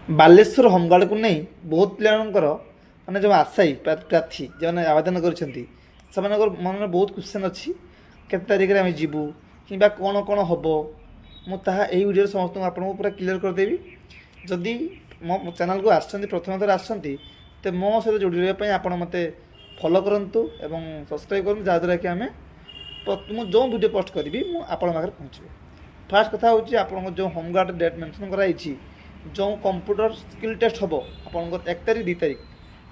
ବାଲେଶ୍ୱର ହୋମଗାର୍ଡ଼କୁ ନେଇ ବହୁତ ପିଲାଙ୍କର ମାନେ ଯେଉଁ ଆଶାୟୀ ପ୍ରାର୍ଥୀ ଯେଉଁମାନେ ଆବେଦନ କରିଛନ୍ତି ସେମାନଙ୍କର ମନରେ ବହୁତ କ୍ୱେଶ୍ଚନ୍ ଅଛି। କେତେ ତାରିଖରେ ଆମେ ଯିବୁ କିମ୍ବା କ'ଣ କ'ଣ ହେବ, ମୁଁ ତାହା ଏହି ଭିଡ଼ିଓରେ ସମସ୍ତଙ୍କୁ ଆପଣଙ୍କୁ ପୁରା କ୍ଲିୟର କରିଦେବି। ଯଦି ମୋ ଚ୍ୟାନେଲକୁ ଆସିଛନ୍ତି ପ୍ରଥମ ଥର ଆସିଛନ୍ତି ତ ମୋ ସହିତ ଯୋଡ଼ି ରହିବା ପାଇଁ ଆପଣ ମୋତେ ଫଲୋ କରନ୍ତୁ ଏବଂ ସବସ୍କ୍ରାଇବ୍ କରନ୍ତୁ, ଯାହାଦ୍ୱାରା କି ଆମେ ମୁଁ ଯେଉଁ ଭିଡ଼ିଓ ପୋଷ୍ଟ କରିବି ମୁଁ ଆପଣଙ୍କ ପାଖରେ ପହଞ୍ଚିବି। ଫାର୍ଷ୍ଟ କଥା ହେଉଛି ଆପଣଙ୍କ ଯେଉଁ ହୋମଗାର୍ଡ଼ ଡେଟ୍ ମେନସନ୍ କରାଯାଇଛି, ଯେଉଁ କମ୍ପ୍ୟୁଟର ସ୍କିଲ୍ ଟେଷ୍ଟ ହେବ ଆପଣଙ୍କର 1 ତାରିଖ 2 ତାରିଖ,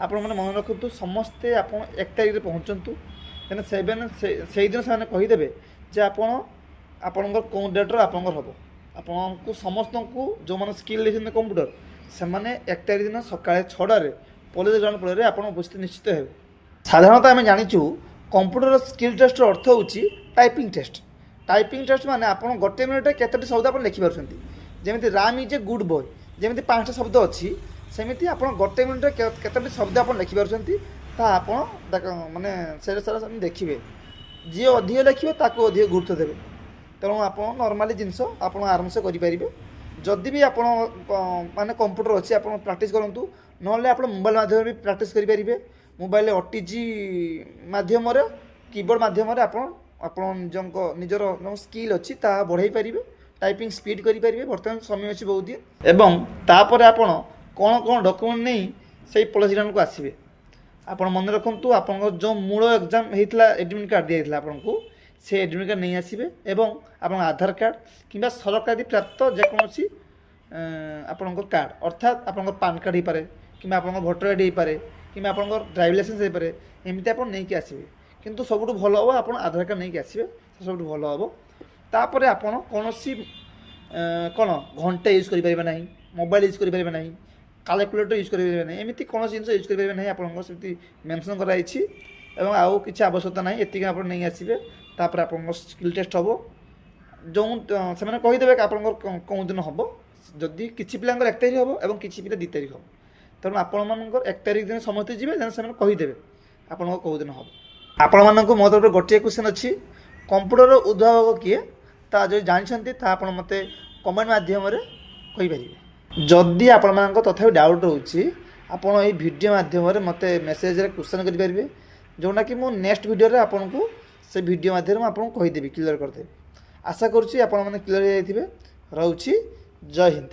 ଆପଣମାନେ ମନେ ରଖନ୍ତୁ ସମସ୍ତେ ଆପଣ 1 ତାରିଖରେ ପହଞ୍ଚନ୍ତୁ। କାହିଁକିନା ସେଇଦିନ ସେମାନେ କହିଦେବେ ଯେ ଆପଣଙ୍କର କେଉଁ ଡେଟ୍ର ଆପଣଙ୍କର ହେବ। ଆପଣଙ୍କୁ ସମସ୍ତଙ୍କୁ ଯେଉଁମାନେ ସ୍କିଲ୍ ଦେଇଛନ୍ତି କମ୍ପ୍ୟୁଟର ସେମାନେ 1 ତାରିଖ ଦିନ ସକାଳେ 6ଟାରେ ପୋଲିସ ଗ୍ରାଉଣ୍ଡ ପଳରେ ଆପଣ ଉପସ୍ଥିତ ନିଶ୍ଚିତ ହେବେ। ସାଧାରଣତଃ ଆମେ ଜାଣିଛୁ କମ୍ପ୍ୟୁଟର ସ୍କିଲ୍ ଟେଷ୍ଟର ଅର୍ଥ ହେଉଛି ଟାଇପିଂ ଟେଷ୍ଟ। ଟାଇପିଂ ଟେଷ୍ଟ ମାନେ ଆପଣ ଗୋଟେ ମିନିଟ୍ରେ କେତୋଟି ଶବ୍ଦ ଆପଣ ଲେଖିପାରୁଛନ୍ତି। ଯେମିତି Ram is a good boy, ଯେମିତି 5ଟା ଶବ୍ଦ ଅଛି ସେମିତି ଆପଣ ଗୋଟେ ମିନିଟ୍ରେ କେତୋଟି ଶବ୍ଦ ଆପଣ ଲେଖିପାରୁଛନ୍ତି ତାହା ଆପଣ ମାନେ ସେଇଟା ସେମିତି ଦେଖିବେ। ଯିଏ ଅଧିକ ଲେଖିବେ ତାକୁ ଅଧିକ ଗୁରୁତ୍ୱ ଦେବେ। ତେଣୁ ଆପଣ ନର୍ମାଲି ଜିନିଷ ଆପଣ ଆରାମସେ କରିପାରିବେ। ଯଦି ବି ଆପଣ ମାନେ କମ୍ପ୍ୟୁଟର ଅଛି ଆପଣ ପ୍ରାକ୍ଟିସ୍ କରନ୍ତୁ, ନହେଲେ ଆପଣ ମୋବାଇଲ୍ ମାଧ୍ୟମରେ ବି ପ୍ରାକ୍ଟିସ୍ କରିପାରିବେ। ମୋବାଇଲରେ OTG ମାଧ୍ୟମରେ କିବୋର୍ଡ଼ ମାଧ୍ୟମରେ ଆପଣ ନିଜର ଯେଉଁ ସ୍କିଲ୍ ଅଛି ତାହା ବଢ଼ାଇ ପାରିବେ, ଟାଇପିଂ ସ୍ପିଡ୍ କରିପାରିବେ। ବର୍ତ୍ତମାନ ସମୟ ଅଛି ବହୁତ ଦିନ। ଏବଂ ତାପରେ ଆପଣ କ'ଣ କ'ଣ ଡକୁମେଣ୍ଟ ନେଇ ସେଇ ପୋଲିସ ଗ୍ରାଉଣ୍ଡକୁ ଆସିବେ। ଆପଣ ମନେ ରଖନ୍ତୁ ଆପଣଙ୍କର ଯେଉଁ ମୂଳ ଏକ୍ଜାମ୍ ହେଇଥିଲା ଏଡମିଟ୍ କାର୍ଡ଼ ଦିଆଯାଇଥିଲା ଆପଣଙ୍କୁ, ସେ ଏଡମିଟ୍ କାର୍ଡ଼ ନେଇ ଆସିବେ ଏବଂ ଆପଣଙ୍କ ଆଧାର କାର୍ଡ଼ କିମ୍ବା ସରକାରୀ ପ୍ରାପ୍ତ ଯେକୌଣସି ଆପଣଙ୍କର କାର୍ଡ଼, ଅର୍ଥାତ୍ ଆପଣଙ୍କର ପାନ୍ କାର୍ଡ଼ ହେଇପାରେ କିମ୍ବା ଆପଣଙ୍କର ଭୋଟର ଆଇ ଡି ହେଇପାରେ କିମ୍ବା ଆପଣଙ୍କର ଡ୍ରାଇଭିଂ ଲାଇସେନ୍ସ ହେଇପାରେ, ଏମିତି ଆପଣ ନେଇକି ଆସିବେ। କିନ୍ତୁ ସବୁଠୁ ଭଲ ହେବ ଆପଣ ଆଧାର କାର୍ଡ଼ ନେଇକି ଆସିବେ, ସବୁଠୁ ଭଲ ହେବ। ତାପରେ ଆପଣ କୌଣସି ଘଣ୍ଟା ୟୁଜ୍ କରିପାରିବେ ନାହିଁ, ମୋବାଇଲ୍ ୟୁଜ୍ କରିପାରିବେ ନାହିଁ, କାଲକୁଲେଟର ୟୁଜ୍ କରିପାରିବେ ନାହିଁ, ଏମିତି କୌଣସି ଜିନିଷ ୟୁଜ୍ କରିପାରିବେ ନାହିଁ। ଆପଣଙ୍କର ସେମିତି ମେନସନ୍ କରାଯାଇଛି ଏବଂ ଆଉ କିଛି ଆବଶ୍ୟକତା ନାହିଁ, ଏତିକି ଆପଣ ନେଇ ଆସିବେ। ତାପରେ ଆପଣଙ୍କର ସ୍କିଲ୍ ଟେଷ୍ଟ ହେବ। ସେମାନେ କହିଦେବେ କି ଆପଣଙ୍କର କେଉଁ ଦିନ ହେବ। ଯଦି କିଛି ପିଲାଙ୍କର 1 ତାରିଖ ହେବ ଏବଂ କିଛି ପିଲା 2 ତାରିଖ ହେବ। ତେଣୁ ଆପଣମାନଙ୍କର 1 ତାରିଖ ଦିନ ସମସ୍ତେ ଯିବେ, ଦେନ୍ ସେମାନେ କହିଦେବେ ଆପଣଙ୍କର କେଉଁ ଦିନ ହେବ। ଆପଣମାନଙ୍କୁ ମୋ ତରଫରୁ ଗୋଟିଏ କ୍ୱେଶ୍ଚନ୍ ଅଛି, କମ୍ପ୍ୟୁଟରର ଉଦ୍ଭାବକ କିଏ? ତା ଯଦି ଜାଣିଛନ୍ତି ତାହା ଆପଣ ମୋତେ କମେଣ୍ଟ ମାଧ୍ୟମରେ କହିପାରିବେ। ଯଦି ଆପଣମାନଙ୍କ ତଥାପି ଡାଉଟ୍ ରହୁଛି ଆପଣ ଏହି ଭିଡ଼ିଓ ମାଧ୍ୟମରେ ମୋତେ ମେସେଜରେ କ୍ୱେଶ୍ଚନ୍ କରିପାରିବେ, ଯେଉଁଟାକି ମୁଁ ନେକ୍ସଟ ଭିଡ଼ିଓରେ ଆପଣଙ୍କୁ ସେ ଭିଡ଼ିଓ ମାଧ୍ୟମରେ ମୁଁ ଆପଣଙ୍କୁ କହିଦେବି, କ୍ଲିୟର କରିଦେବି। ଆଶା କରୁଛି ଆପଣମାନେ କ୍ଲିୟର ହେଇଯାଇଥିବେ। ରହୁଛି, ଜୟ ହିନ୍ଦ।